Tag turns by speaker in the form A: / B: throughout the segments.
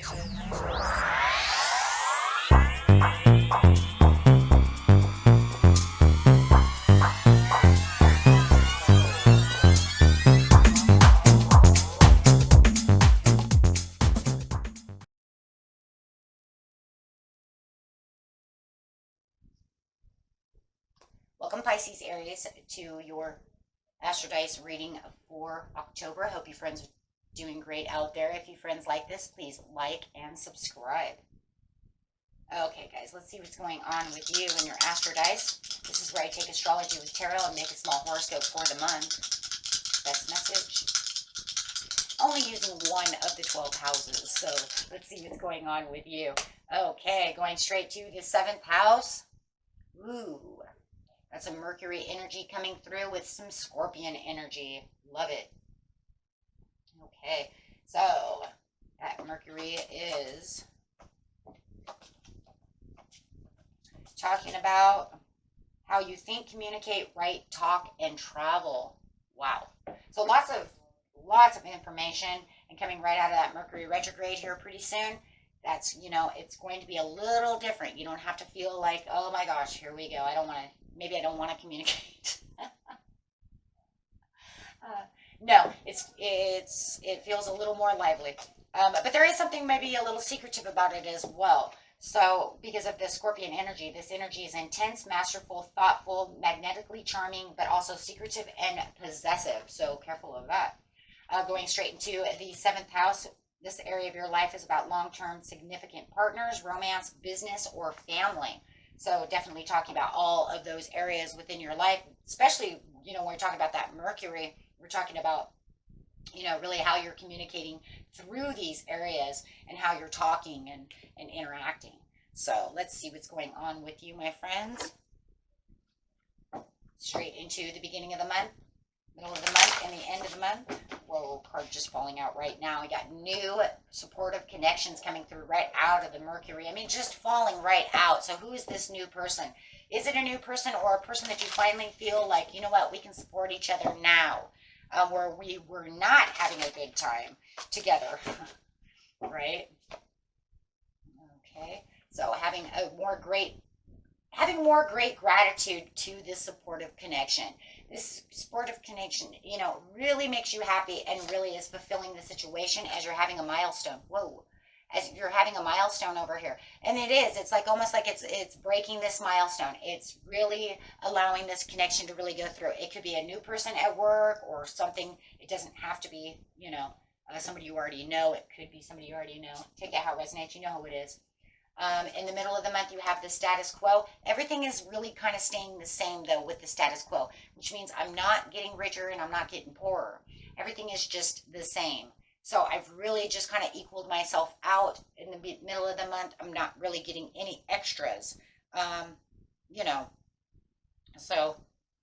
A: Welcome, Pisces, Aries, to your Astrodice reading for October. Hope you friends are doing great out there. If you friends like this, please like and subscribe. Okay, guys, let's see what's going on with you and your Astrodice. This is where I take astrology with tarot and make a small horoscope for the month. Best message. Only using one of the 12 houses, so let's see what's going on with you. Okay, going straight to the 7th house. Ooh. That's a Mercury energy coming through with some Scorpion energy. Love it. Okay, so that Mercury is talking about how you think, communicate, write, talk, and travel. Wow. So lots of information and coming right out of that Mercury retrograde here pretty soon. That's, it's going to be a little different. You don't have to feel like, oh my gosh, here we go. Maybe I don't want to communicate. No, it feels a little more lively. But there is something maybe a little secretive about it as well. So because of the Scorpion energy, this energy is intense, masterful, thoughtful, magnetically charming, but also secretive and possessive. So careful of that. Going straight into the 7th house, this area of your life is about long-term significant partners, romance, business, or family. So definitely talking about all of those areas within your life, especially, when we're talking about that Mercury, we're talking about, really how you're communicating through these areas and how you're talking and interacting. So let's see what's going on with you, my friends. Straight into the beginning of the month, middle of the month, and the end of the month. Whoa, card just falling out right now. We got new supportive connections coming through right out of the Mercury. I mean, just falling right out. So who is this new person? Is it a new person or a person that you finally feel like, you know what, we can support each other now, where we were not having a good time together, right? Okay, so having more great gratitude to this supportive connection. This supportive connection, really makes you happy and really is fulfilling the situation as you're having a milestone. Whoa, as you're having a milestone over here. And it is, it's like almost like it's breaking this milestone. It's really allowing this connection to really go through. It could be a new person at work or something. It doesn't have to be, somebody you already know. It could be somebody you already know. Take it how it resonates. You know who it is. In the middle of the month, you have the status quo. Everything is really kind of staying the same, though, with the status quo, which means I'm not getting richer and I'm not getting poorer. Everything is just the same. So I've really just kind of equaled myself out in the middle of the month. I'm not really getting any extras, So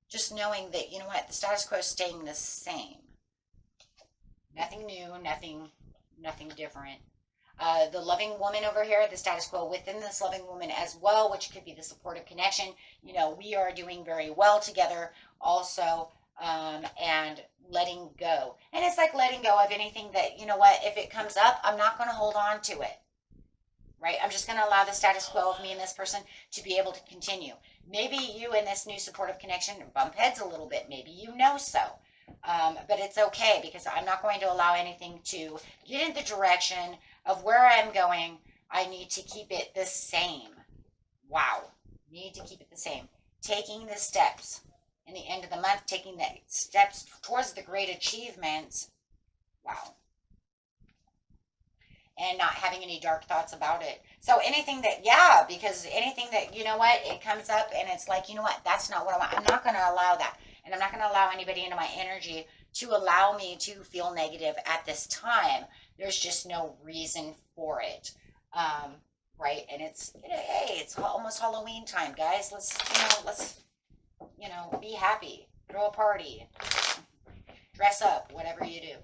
A: just knowing that, the status quo is staying the same. Nothing new, nothing different. The loving woman over here, the status quo within this loving woman as well, which could be the supportive connection. We are doing very well together also, and letting go. And it's like letting go of anything that, if it comes up, I'm not going to hold on to it, right? I'm just going to allow the status quo of me and this person to be able to continue. Maybe you and this new supportive connection bump heads a little bit. Maybe so. But it's okay because I'm not going to allow anything to get in the direction of where I'm going. I need to keep it the same. Wow. Need to keep it the same. Taking the steps in the end of the month, taking the steps towards the great achievements. Wow. And not having any dark thoughts about it. So anything that, because anything that, it comes up and it's like, that's not what I want. I'm not going to allow that. And I'm not going to allow anybody into my energy to allow me to feel negative at this time. There's just no reason for it. Right? And it's almost Halloween time, guys. Let's be happy. Throw a party. Dress up, whatever you do.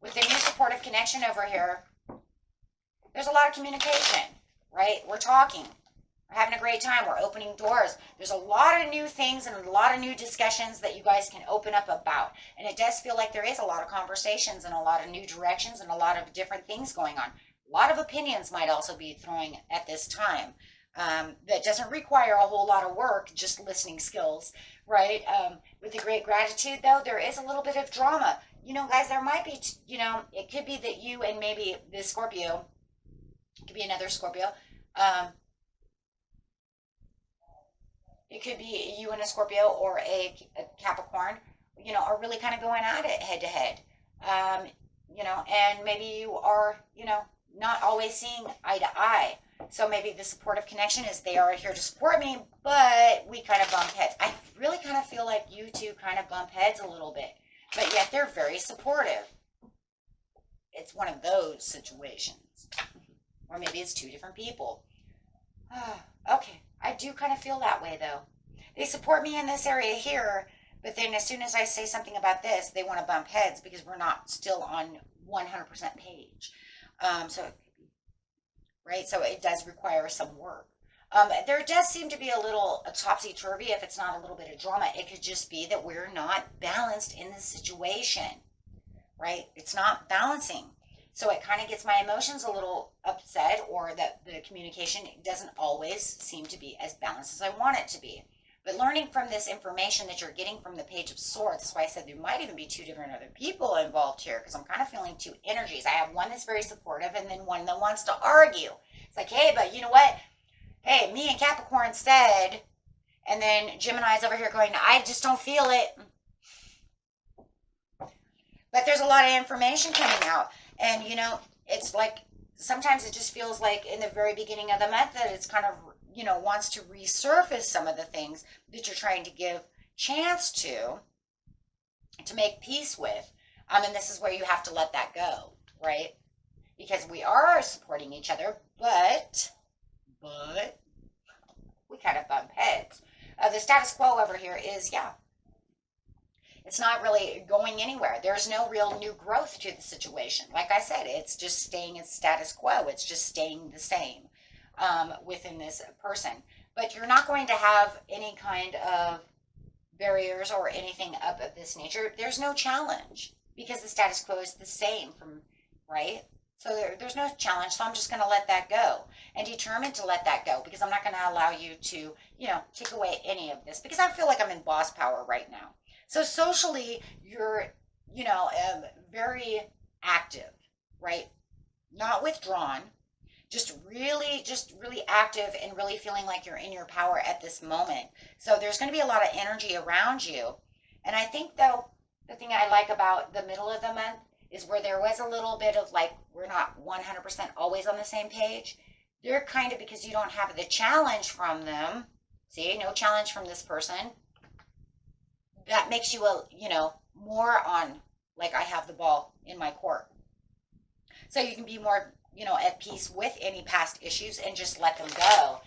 A: With the new supportive connection over here, there's a lot of communication, right? We're talking. We're having a great time. We're opening doors. There's a lot of new things and a lot of new discussions that you guys can open up about. And it does feel like there is a lot of conversations and a lot of new directions and a lot of different things going on. A lot of opinions might also be throwing at this time. That doesn't require a whole lot of work, just listening skills, right? With the great gratitude, though, there is a little bit of drama. You know, guys, there might be, it could be that you and maybe this Scorpio, it could be another Scorpio. It could be you and a Scorpio or a Capricorn, are really kind of going at it head to head. And maybe you are, not always seeing eye to eye. So maybe the supportive connection is they are here to support me, but we kind of bump heads. I really kind of feel like you two kind of bump heads a little bit, but yet they're very supportive. It's one of those situations. Or maybe it's two different people. Okay, I do kind of feel that way though. They support me in this area here, but then as soon as I say something about this, they want to bump heads because we're not still on 100% page. Right? So it does require some work. There does seem to be a little topsy-turvy if it's not a little bit of drama. It could just be that we're not balanced in this situation, right? It's not balancing. So it kind of gets my emotions a little upset, or that the communication doesn't always seem to be as balanced as I want it to be. But learning from this information that you're getting from the Page of Swords, that's why I said there might even be two different other people involved here, because I'm kind of feeling two energies. I have one that's very supportive and then one that wants to argue. It's like, hey, but you know what? Hey, me and Capricorn said, and then Gemini's over here going, I just don't feel it. But there's a lot of information coming out. And, it's like, sometimes it just feels like in the very beginning of the month that it's kind of, wants to resurface some of the things that you're trying to give chance to make peace with. And this is where you have to let that go, right? Because we are supporting each other, but we kind of bump heads. The status quo over here is, it's not really going anywhere. There's no real new growth to the situation. Like I said, it's just staying as status quo. It's just staying the same within this person. But you're not going to have any kind of barriers or anything of this nature. There's no challenge because the status quo is the same right? So there's no challenge. So I'm just going to let that go and determined to let that go because I'm not going to allow you to, take away any of this because I feel like I'm in boss power right now. So socially, you're, very active, right? Not withdrawn, just really active and really feeling like you're in your power at this moment. So there's going to be a lot of energy around you. And I think, though, the thing I like about the middle of the month is where there was a little bit of like, we're not 100% always on the same page. They're kind of, because you don't have the challenge from them. See, no challenge from this person. That makes you, more on, like I have the ball in my court. So you can be more, at peace with any past issues and just let them go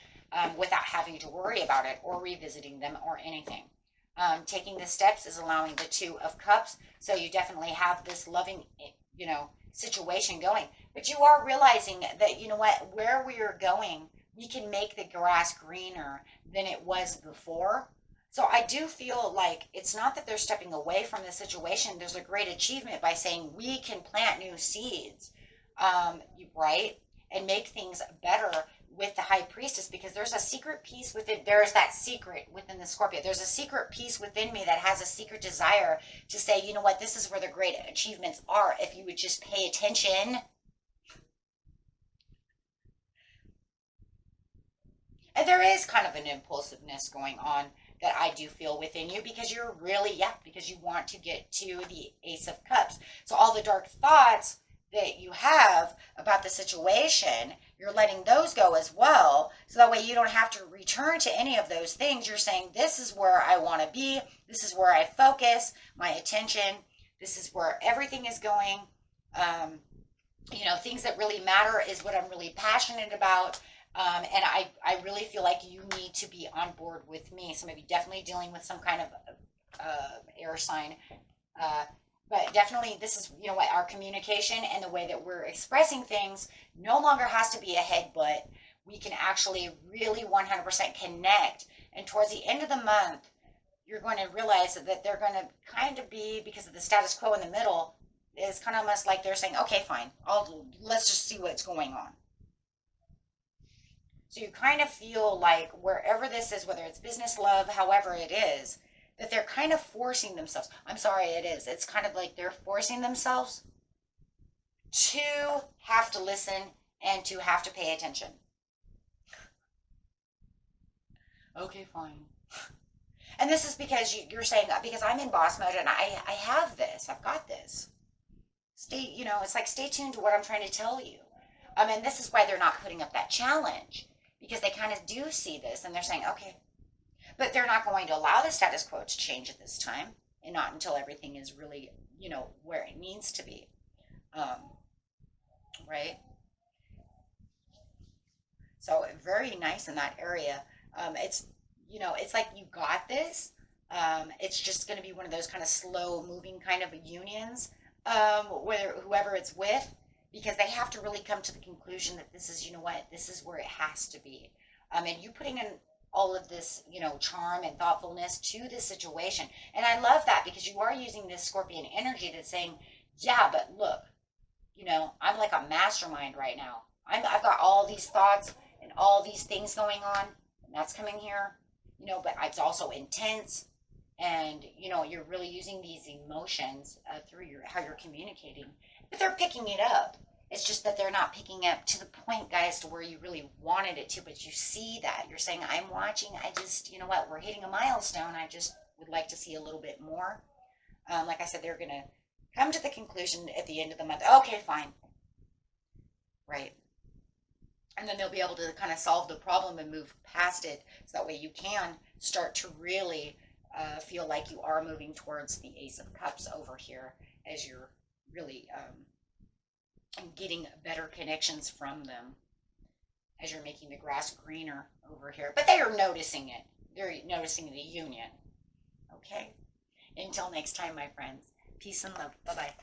A: without having to worry about it or revisiting them or anything. Taking the steps is allowing the Two of Cups. So you definitely have this loving, situation going. But you are realizing that, where we are going, we can make the grass greener than it was before. So I do feel like it's not that they're stepping away from the situation. There's a great achievement by saying we can plant new seeds, right? And make things better with the High Priestess, because there's a secret piece within, there's that secret within the Scorpio. There's a secret piece within me that has a secret desire to say, you know what, this is where the great achievements are if you would just pay attention. And there is kind of an impulsiveness going on that I do feel within you because you're really, because you want to get to the Ace of Cups. So all the dark thoughts that you have about the situation, you're letting those go as well. So that way you don't have to return to any of those things. You're saying, this is where I want to be. This is where I focus my attention. This is where everything is going. Things that really matter is what I'm really passionate about. And I really feel like you need to be on board with me. So maybe definitely dealing with some kind of air sign. But definitely this is, our communication and the way that we're expressing things no longer has to be a headbutt. We can actually really 100% connect. And towards the end of the month, you're going to realize that they're going to kind of be, because of the status quo in the middle, is kind of almost like they're saying, okay, fine, let's just see what's going on. So you kind of feel like wherever this is, whether it's business, love, however it is, that they're kind of forcing themselves. I'm sorry, it is. It's kind of like they're forcing themselves to have to listen and to have to pay attention. Okay, fine. And this is because you're saying, because I'm in boss mode and I have this, I've got this. Stay, it's like stay tuned to what I'm trying to tell you. And this is why they're not putting up that challenge, because they kind of do see this and they're saying, okay, but they're not going to allow the status quo to change at this time, and not until everything is really, where it needs to be. Right? So very nice in that area. It's like you got this. It's just going to be one of those kind of slow moving kind of unions, where whoever it's with, because they have to really come to the conclusion that this is, this is where it has to be. And you putting in all of this, charm and thoughtfulness to this situation. And I love that, because you are using this Scorpion energy that's saying, yeah, but look, I'm like a mastermind right now. I've got all these thoughts and all these things going on, and that's coming here, but it's also intense. And, you're really using these emotions through how you're communicating, but they're picking it up. It's just that they're not picking up to the point, guys, to where you really wanted it to, but you see that. You're saying, I'm watching. I just, we're hitting a milestone. I just would like to see a little bit more. Like I said, they're going to come to the conclusion at the end of the month. Okay, fine. Right. And then they'll be able to kind of solve the problem and move past it. So that way you can start to really feel like you are moving towards the Ace of Cups over here, as you're really getting better connections from them, as you're making the grass greener over here. But they are noticing it. They're noticing the union. Okay? Until next time, my friends. Peace and love. Bye-bye.